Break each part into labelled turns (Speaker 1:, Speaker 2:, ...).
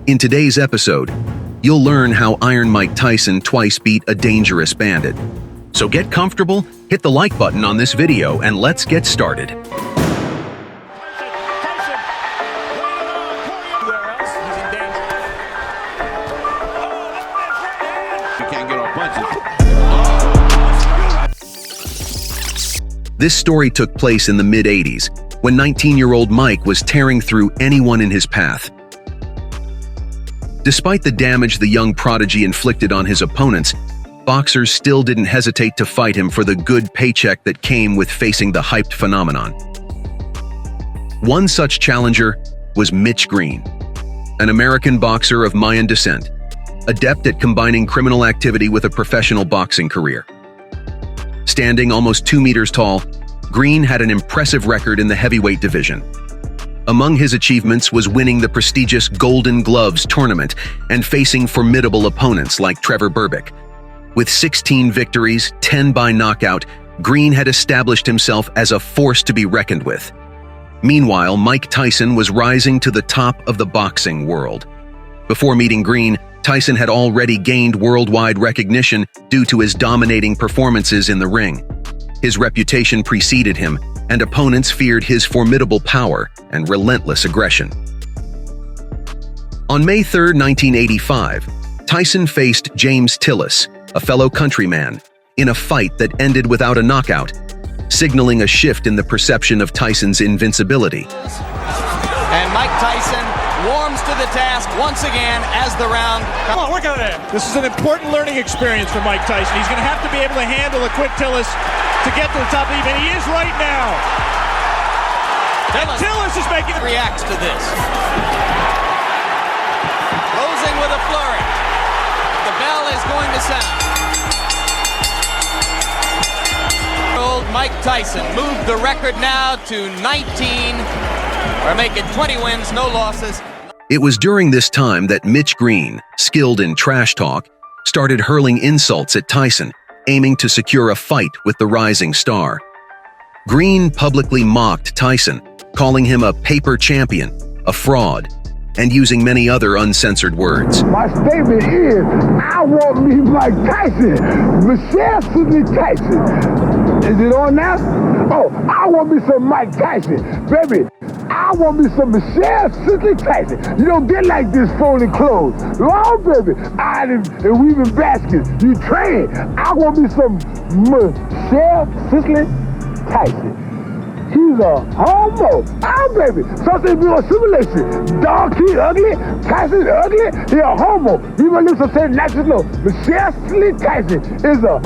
Speaker 1: In today's episode, you'll learn how Iron Mike Tyson twice beat a dangerous bandit. So get comfortable, hit the like button on this video, and let's get started. This story took place in the mid-'80s, when 19-year-old Mike was tearing through anyone in his path. Despite the damage the young prodigy inflicted on his opponents, boxers still didn't hesitate to fight him for the good paycheck that came with facing the hyped phenomenon. One such challenger was Mitch Green, an American boxer of Mayan descent, adept at combining criminal activity with a professional boxing career. Standing almost 2 meters tall, Green had an impressive record in the heavyweight division. Among his achievements was winning the prestigious Golden Gloves tournament and facing formidable opponents like Trevor Berbick. With 16 victories, 10 by knockout, Green had established himself as a force to be reckoned with. Meanwhile, Mike Tyson was rising to the top of the boxing world. Before meeting Green, Tyson had already gained worldwide recognition due to his dominating performances in the ring. His reputation preceded him, and opponents feared his formidable power and relentless aggression. On May 3, 1985, Tyson faced James Tillis, a fellow countryman, in a fight that ended without a knockout, signaling a shift in the perception of Tyson's invincibility.
Speaker 2: And Mike Tyson warms to the task once again as the round.
Speaker 3: Come on, work on that. This is an important learning experience for Mike Tyson. He's going to have to be able to handle a quick Tillis to get to the top of the event. He is right now. And Tillis is making the
Speaker 2: reacts to this. Closing with a flurry. The bell is going to sound. Old Mike Tyson moved the record now to 19. We're making 20 wins, no losses.
Speaker 1: It was during this time that Mitch Green, skilled in trash talk, started hurling insults at Tyson, aiming to secure a fight with the rising star. Green publicly mocked Tyson, calling him a paper champion, a fraud, and using many other uncensored words.
Speaker 4: My statement is, I want me Mike Tyson, Michelle Sidney Tyson. Is it on now? Oh, I want me some Mike Tyson. Baby, I want me some Michelle Sidney Tyson. You don't get like this folding clothes. Oh, baby, and weaving baskets. You train. I want me some Michelle Sidney Tyson. He's a homo. Oh, baby. Something be on simulation. Dog, he ugly. Tyson ugly. He a homo. You gonna listen to say national. Michelle Sidney Tyson is a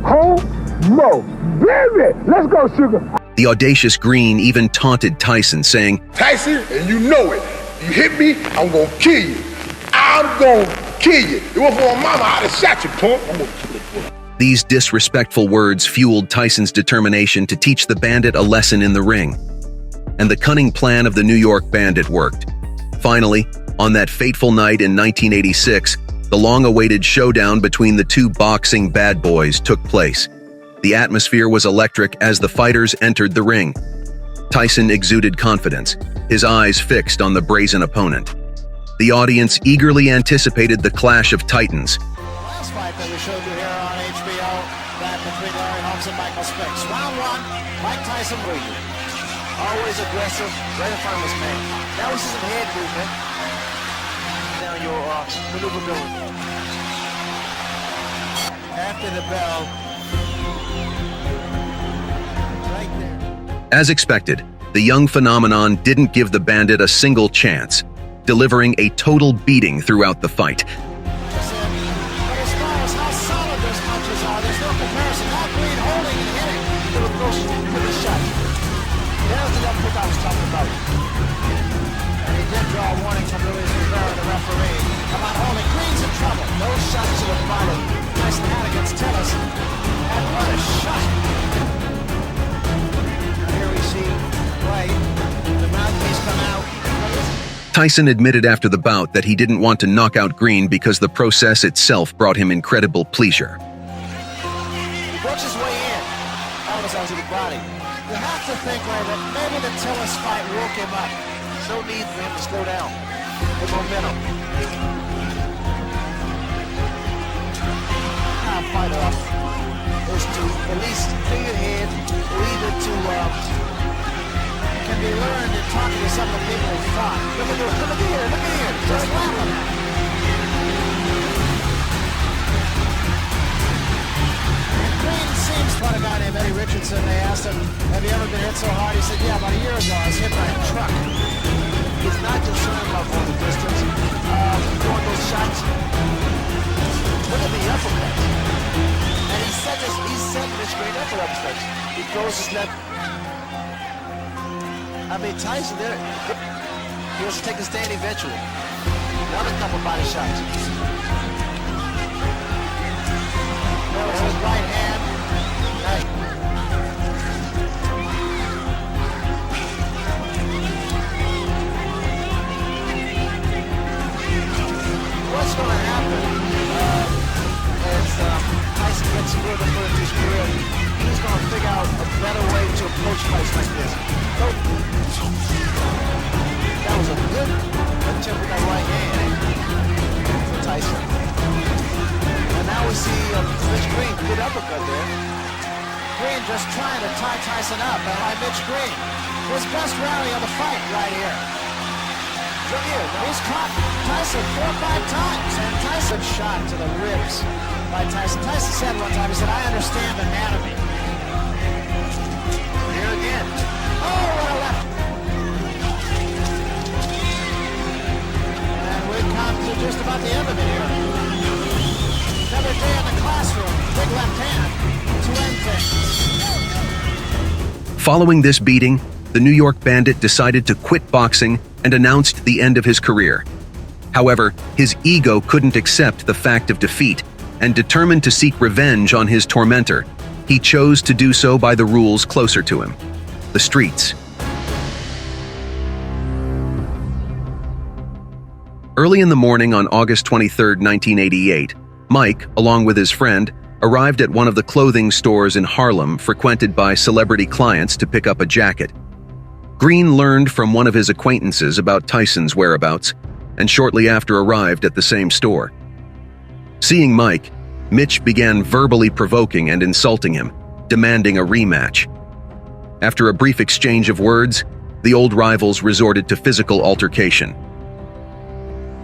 Speaker 4: homo. Baby, let's go, sugar.
Speaker 1: The audacious Green even taunted Tyson, saying,
Speaker 4: Tyson, and you know it. You hit me, I'm gonna kill you. I'm gonna kill you. It was for my mama, I'd have shot you, punk. I'm gonna kill you.
Speaker 1: These disrespectful words fueled Tyson's determination to teach the Bandit a lesson in the ring. And the cunning plan of the New York Bandit worked. Finally, on that fateful night in 1986, the long-awaited showdown between the two boxing bad boys took place. The atmosphere was electric as the fighters entered the ring. Tyson exuded confidence, his eyes fixed on the brazen opponent. The audience eagerly anticipated the clash of titans.
Speaker 5: Last fight that we showed you here on HBO, that between Larry Holmes and Michael Spinks. Round one, Mike Tyson leading. Always aggressive, right in front of his man. Now we see some head movement. Now your maneuverability. After the bell, right there.
Speaker 1: As expected, the young phenomenon didn't give the Bandit a single chance, delivering a total beating throughout the fight. Tyson admitted after the bout that he didn't want to knock out Green because the process itself brought him incredible pleasure.
Speaker 5: He works his way in, almost out to the body. You have to think, Ray, that maybe the Tillis fight woke him up. No need for him to slow down. with momentum. Now fight off is to at least figure ahead, or either to can be learned in talking to some of the people who fought. Look at here, just laughing at it. Green seems like a guy named Eddie Richardson. They asked him, have you ever been hit so hard? He said, yeah, about a year ago I was hit by a truck. He's not concerned about going the distance, throwing those shots. Look at the uppercuts. And he set Mitch Green up for uppercuts. He throws his left. I mean, Tyson there, he has to take a stand eventually. Another couple body shots. There's his right hand. Nice. What's going to happen as Tyson gets further into his career? He's going to figure out a better way to approach fights like this. That was a good attempt with that right hand for Tyson. And now we see Mitch Green, good uppercut there. Green just trying to tie Tyson up by Mitch Green. His best rally of the fight right here. Look here, he's caught Tyson 4 or 5 times. And Tyson shot to the ribs by Tyson. Tyson said one time, he said, I understand anatomy. Here again. Oh, what a left. And we've come to just about the end of it here. Another day in the classroom. Big left hand to end things.
Speaker 1: Following this beating, the New York Bandit decided to quit boxing and announced the end of his career. However, his ego couldn't accept the fact of defeat, and determined to seek revenge on his tormentor, he chose to do so by the rules closer to him: the streets. Early in the morning on August 23, 1988, Mike, along with his friend, arrived at one of the clothing stores in Harlem frequented by celebrity clients to pick up a jacket. Green learned from one of his acquaintances about Tyson's whereabouts, and shortly after arrived at the same store. Seeing Mike, Mitch began verbally provoking and insulting him, demanding a rematch. After a brief exchange of words, the old rivals resorted to physical altercation.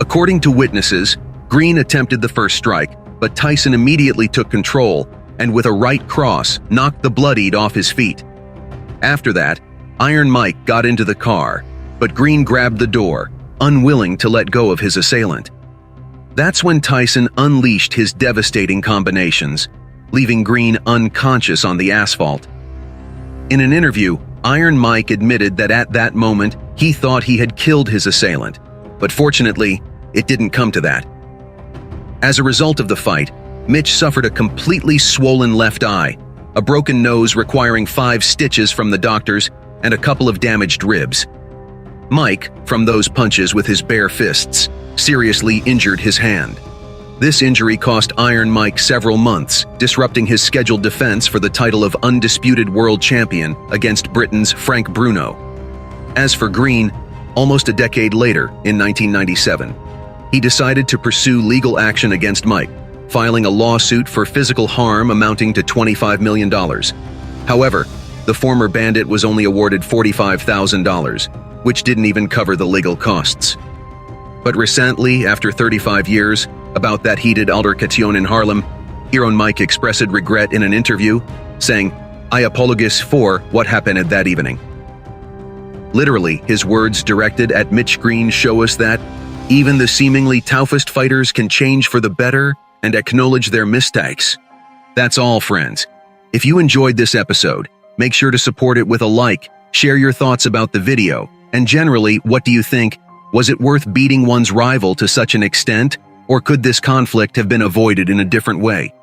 Speaker 1: According to witnesses, Green attempted the first strike, but Tyson immediately took control and with a right cross knocked the bloodied off his feet. After that, Iron Mike got into the car, but Green grabbed the door, unwilling to let go of his assailant. That's when Tyson unleashed his devastating combinations, leaving Green unconscious on the asphalt. In an interview, Iron Mike admitted that at that moment he thought he had killed his assailant, but fortunately, it didn't come to that. As a result of the fight, Mitch suffered a completely swollen left eye, a broken nose requiring 5 stitches from the doctors, and a couple of damaged ribs. Mike, from those punches with his bare fists, seriously injured his hand. This injury cost Iron Mike several months, disrupting his scheduled defense for the title of undisputed world champion against Britain's Frank Bruno. As for Green, almost a decade later, in 1997, he decided to pursue legal action against Mike, filing a lawsuit for physical harm amounting to $25 million. However, the former Bandit was only awarded $45,000, which didn't even cover the legal costs. But recently, after 35 years, about that heated altercation in Harlem, Iron Mike expressed regret in an interview, saying, "I apologize for what happened that evening." Literally, his words directed at Mitch Green show us that even the seemingly toughest fighters can change for the better and acknowledge their mistakes. That's all, friends. If you enjoyed this episode, make sure to support it with a like, share your thoughts about the video, and generally, what do you think? Was it worth beating one's rival to such an extent, or could this conflict have been avoided in a different way?